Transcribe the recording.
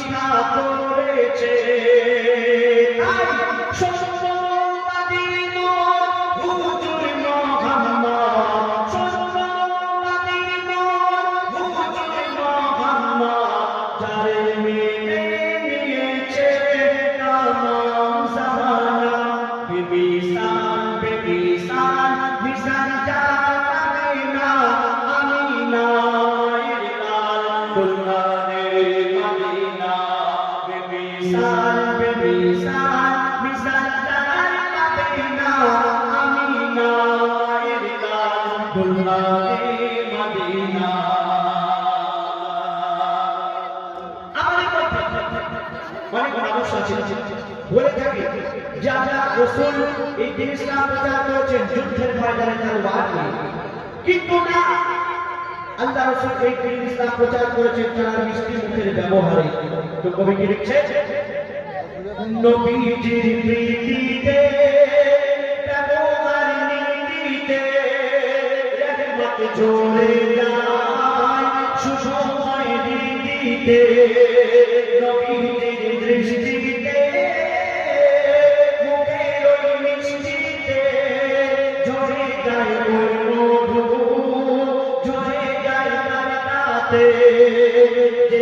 প্রতিষ্ঠা করেছে। বলে থাকে যে আল্লাহ রাসূল এই দ্বীন ইসলাম প্রচার করেছেন যুদ্ধের ময়দানে তলোয়ার নিয়ে, কিন্তু না, আল্লাহ রাসূল এই দ্বীন ইসলাম প্রচার করেছেন তার মিষ্টি মুখের ব্যবহারে। তো কবি কি লিখছে? নবীজির প্রীতিতে ব্যবহার নীতিতে রহমত ঝরে যায় সুসময় রীতিতে, নবীজির দৃষ্টিতে মুখের ওই মিষ্টিতে ঝরে যায় ওই মধু, ঝরে যায় তার রাতে যে